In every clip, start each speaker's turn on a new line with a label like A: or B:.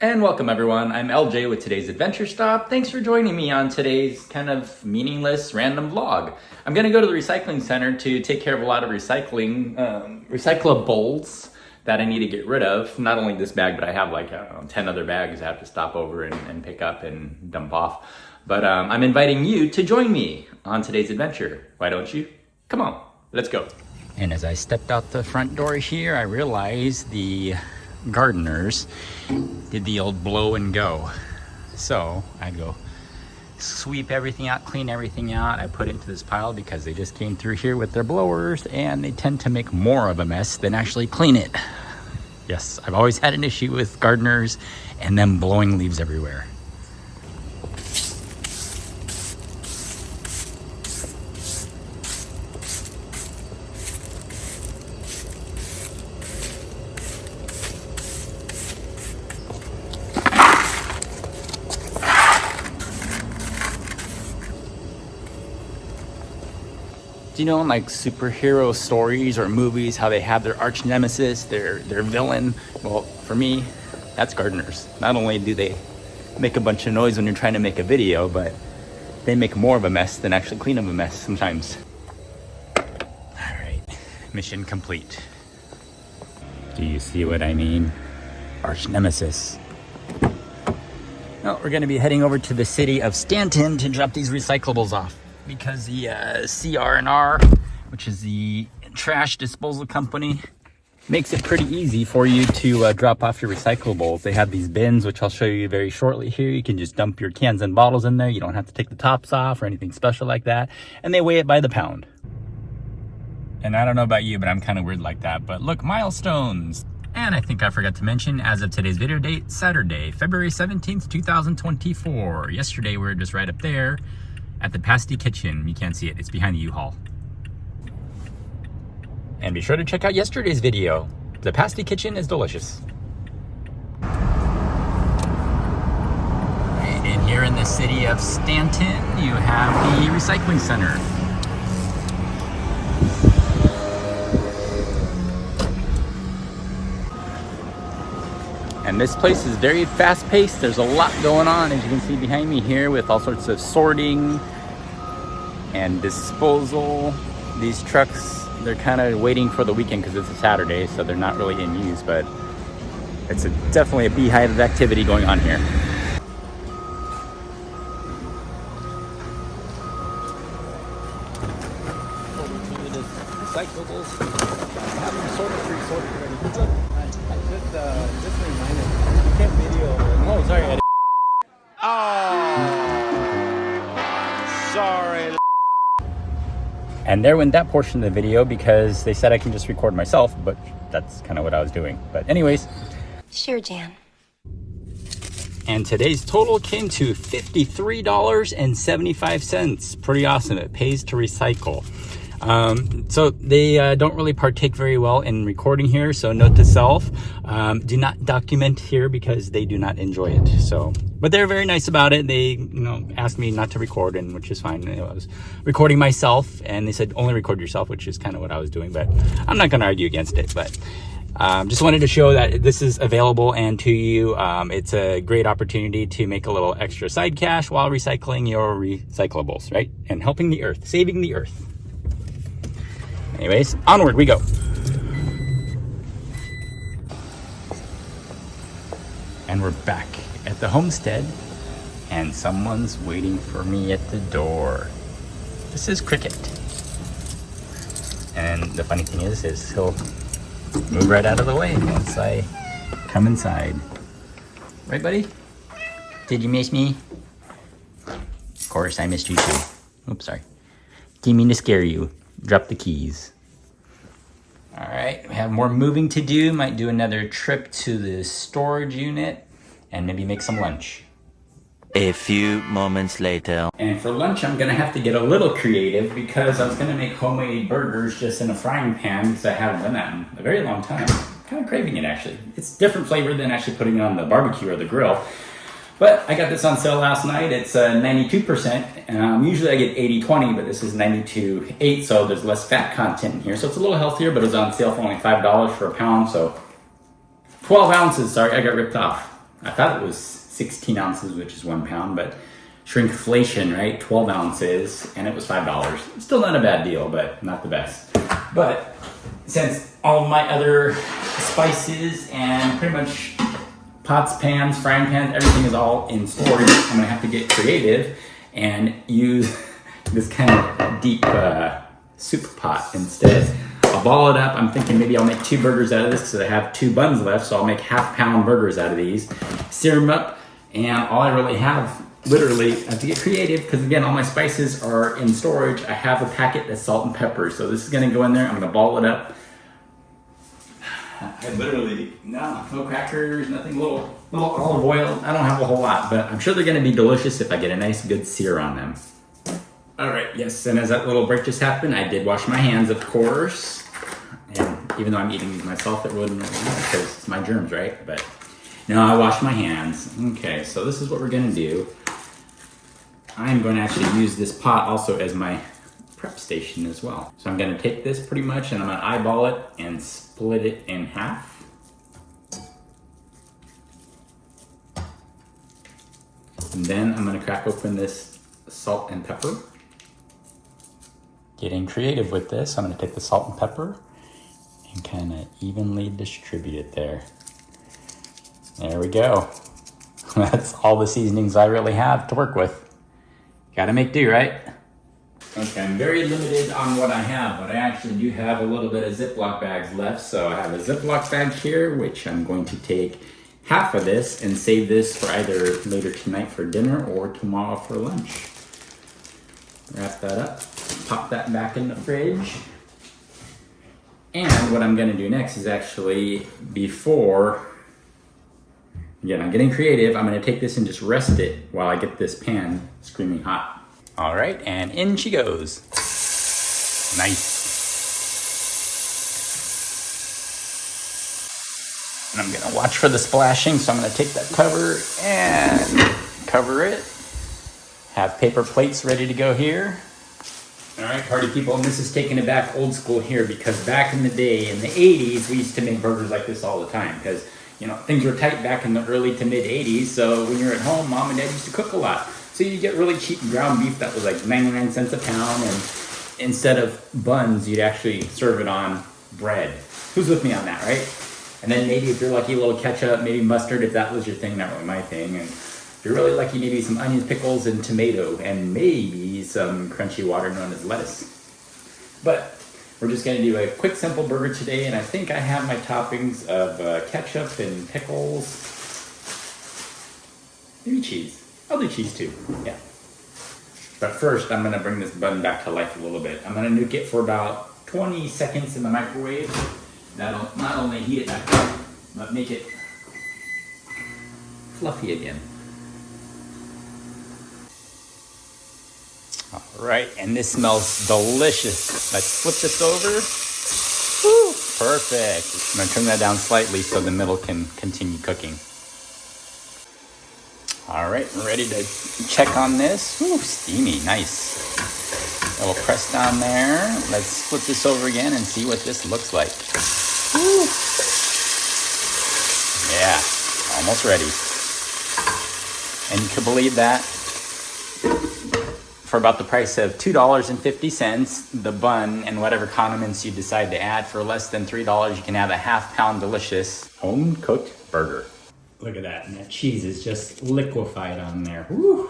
A: And welcome everyone, I'm LJ with today's Adventure Stop. Thanks for joining me on today's kind of meaningless random vlog. I'm gonna go to the recycling center to take care of a lot of recyclables that I need to get rid of. Not only this bag, but I have like 10 other bags I have to stop over and pick up and dump off. But I'm inviting you to join me on today's adventure. Why don't you? Come on, let's go. And as I stepped out the front door here, I realized the gardeners did the old blow and go. So I'd go sweep everything out, clean everything out. I put it into this pile because they just came through here with their blowers and they tend to make more of a mess than actually clean it. Yes, I've always had an issue with gardeners and them blowing leaves everywhere. You know, in like superhero stories or movies, how they have their arch nemesis, their villain. Well, for me, that's gardeners. Not only do they make a bunch of noise when you're trying to make a video, but they make more of a mess than actually clean up a mess sometimes. All right, mission complete. Do you see what I mean? Arch nemesis. Well, we're gonna be heading over to the city of Stanton to drop these recyclables off, because the cr&r, which is the trash disposal company, makes it pretty easy for you to drop off your recyclables. They have these bins, which I'll show you very shortly here. You can just dump your cans and bottles in there. You don't have to take the tops off or anything special like that. And they weigh it by the pound. And I don't know about you, but I'm kind of weird like that. But look, milestones. And I think I forgot to mention, as of today's video date, Saturday, February 17th, 2024. Yesterday, we were just right up there at the Pasty Kitchen. You can't see it, it's behind the U-Haul. And be sure to check out yesterday's video. The Pasty Kitchen is delicious. And here in the city of Stanton, you have the recycling center. And this place is very fast-paced. There's a lot going on, as you can see behind me here, with all sorts of sorting and disposal. These trucks, they're kind of waiting for the weekend because it's a Saturday, so they're not really in use, but it's definitely a beehive of activity going on here. Over to the recyclables. Have them sorted, pre-sorted already. What's up? Just a reminder, you can't video. Oh, sorry, Eddie. Oh, sorry. And there went that portion of the video because they said I can just record myself, but that's kind of what I was doing. But anyways.
B: Sure, Jan.
A: And today's total came to $53.75. Pretty awesome. It pays to recycle. So they don't really partake very well in recording here, so note to self, do not document here because they do not enjoy it. So, but they're very nice about it. They, asked me not to record, and which is fine. I was recording myself, and they said only record yourself, which is kind of what I was doing, but I'm not going to argue against it. But just wanted to show that this is available and to you. It's a great opportunity to make a little extra side cash while recycling your recyclables, right? And helping the earth, saving the earth. Anyways, onward we go. And we're back at the homestead, and someone's waiting for me at the door. This is Cricket. And the funny thing is he'll move right out of the way once I come inside. Right, buddy? Did you miss me? Of course, I missed you too. Oops, sorry. Didn't mean to scare you. Drop the keys. All right, we have more moving to do. Might do another trip to the storage unit and maybe make some lunch.
C: A few moments later.
A: And for lunch, I'm gonna have to get a little creative because I was gonna make homemade burgers just in a frying pan because I haven't done that in a very long time. Kind of craving it actually. It's different flavor than actually putting it on the barbecue or the grill. But I got this on sale last night. It's 92%. Usually I get 80-20, but this is 92-8, so there's less fat content in here. So it's a little healthier, but it's on sale for only $5 for a pound. So 12 ounces, sorry, I got ripped off. I thought it was 16 ounces, which is 1 pound, but shrinkflation, right? 12 ounces, and it was $5. Still not a bad deal, but not the best. But since all of my other spices and pretty much pots, pans, frying pans, everything is all in storage, I'm gonna have to get creative and use this kind of deep soup pot instead. I'll ball it up. I'm thinking maybe I'll make 2 burgers out of this because I have 2 buns left, so I'll make half-pound burgers out of these. Sear them up, and all I really have, literally, I have to get creative because again, all my spices are in storage. I have a packet that's salt and pepper, so this is gonna go in there. I'm gonna ball it up. I literally, no crackers, nothing, little olive oil. I don't have a whole lot, but I'm sure they're gonna be delicious if I get a nice good sear on them. All right, yes, and as that little break just happened, I did wash my hands, of course. And even though I'm eating myself, it wouldn't really matter because it's my germs, right? But no, I washed my hands. Okay, so this is what we're gonna do. I'm going to actually use this pot also as my prep station as well. So I'm gonna take this pretty much and I'm gonna eyeball it and split it in half. And then I'm gonna crack open this salt and pepper. Getting creative with this, I'm gonna take the salt and pepper and kind of evenly distribute it there. There we go. That's all the seasonings I really have to work with. Gotta make do, right? Okay, I'm very limited on what I have, but I actually do have a little bit of Ziploc bags left. So I have a Ziploc bag here, which I'm going to take half of this and save this for either later tonight for dinner or tomorrow for lunch. Wrap that up, pop that back in the fridge. And what I'm gonna do next is actually, before, again, I'm getting creative, I'm gonna take this and just rest it while I get this pan screaming hot. All right, and in she goes. Nice. And I'm gonna watch for the splashing, so I'm gonna take that cover and cover it. Have paper plates ready to go here. All right, party people, and this is taking it back old school here because back in the day, in the 80s, we used to make burgers like this all the time because, you know, things were tight back in the early to mid 80s. So when you're at home, mom and dad used to cook a lot. So you get really cheap ground beef that was like 99 cents a pound. And instead of buns, you'd actually serve it on bread. Who's with me on that, right? And then maybe if you're lucky, a little ketchup, maybe mustard, if that was your thing, not really my thing. And if you're really lucky, maybe some onions, pickles, and tomato, and maybe some crunchy water known as lettuce. But we're just gonna do a quick, simple burger today, and I think I have my toppings of ketchup and pickles. Maybe cheese. I'll do cheese too, yeah. But first, I'm gonna bring this bun back to life a little bit. I'm gonna nuke it for about 20 seconds in the microwave. That'll not only heat it back up, but make it fluffy again. All right, and this smells delicious. Let's flip this over. Woo, perfect. I'm gonna turn that down slightly so the middle can continue cooking. All right, we're ready to check on this. Woo, steamy, nice. A little press down there. Let's flip this over again and see what this looks like. Woo. Yeah, almost ready. And you can believe that for about the price of $2.50, the bun and whatever condiments you decide to add, for less than $3, you can have a half-pound delicious home-cooked burger. Look at that, and that cheese is just liquefied on there. Woo!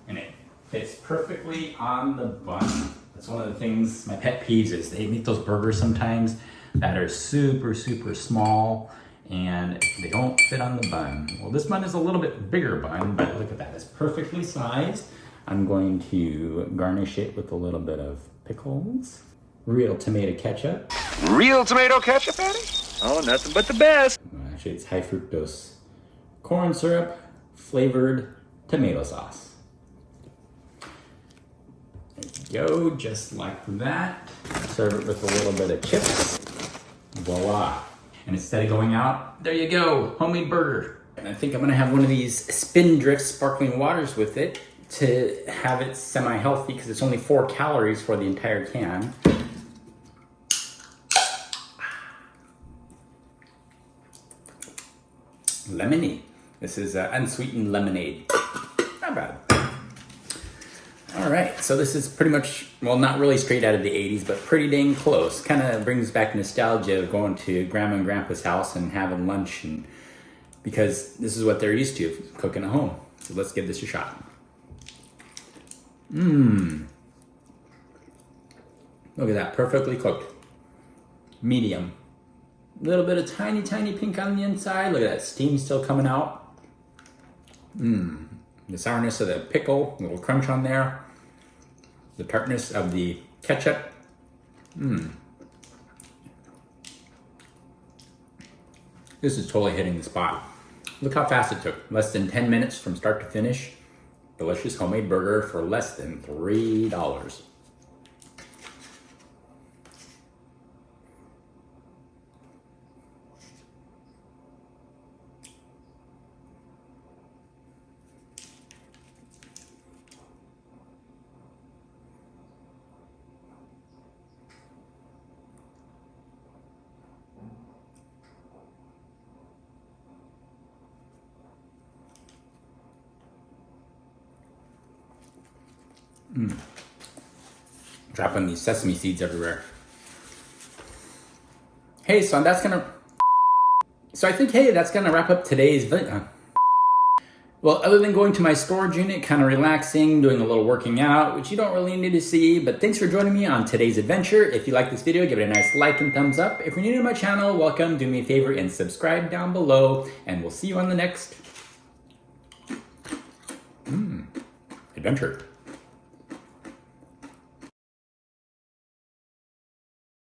A: And it fits perfectly on the bun. That's one of the things, my pet peeves is they make those burgers sometimes that are super, super small and they don't fit on the bun. Well, this bun is a little bit bigger bun, but look at that, it's perfectly sized. I'm going to garnish it with a little bit of pickles, real tomato ketchup.
B: Real tomato ketchup, Patty? Oh, nothing but the best.
A: Actually, it's high fructose corn syrup flavored tomato sauce. There you go, just like that. Serve it with a little bit of chips. Voila. And instead of going out, there you go, homemade burger. And I think I'm gonna have one of these Spindrift sparkling waters with it to have it semi-healthy because it's only 4 calories for the entire can. lemonade. This is unsweetened lemonade. Not bad. All right, so this is pretty much, well, not really straight out of the 80s, but pretty dang close. Kind of brings back nostalgia of going to Grandma and Grandpa's house and having lunch, and because this is what they're used to, cooking at home. So let's give this a shot. Look at that, perfectly cooked. Medium. A little bit of tiny, tiny pink on the inside. Look at that, steam still coming out. The sourness of the pickle, a little crunch on there. The tartness of the ketchup. This is totally hitting the spot. Look how fast it took. Less than 10 minutes from start to finish. Delicious homemade burger for less than $3. Dropping these sesame seeds everywhere. Hey, so that's gonna... So I think, hey, that's gonna wrap up today's video. Well, other than going to my storage unit, kind of relaxing, doing a little working out, which you don't really need to see, but thanks for joining me on today's adventure. If you like this video, give it a nice like and thumbs up. If you're new to my channel, welcome. Do me a favor and subscribe down below, and we'll see you on the next adventure.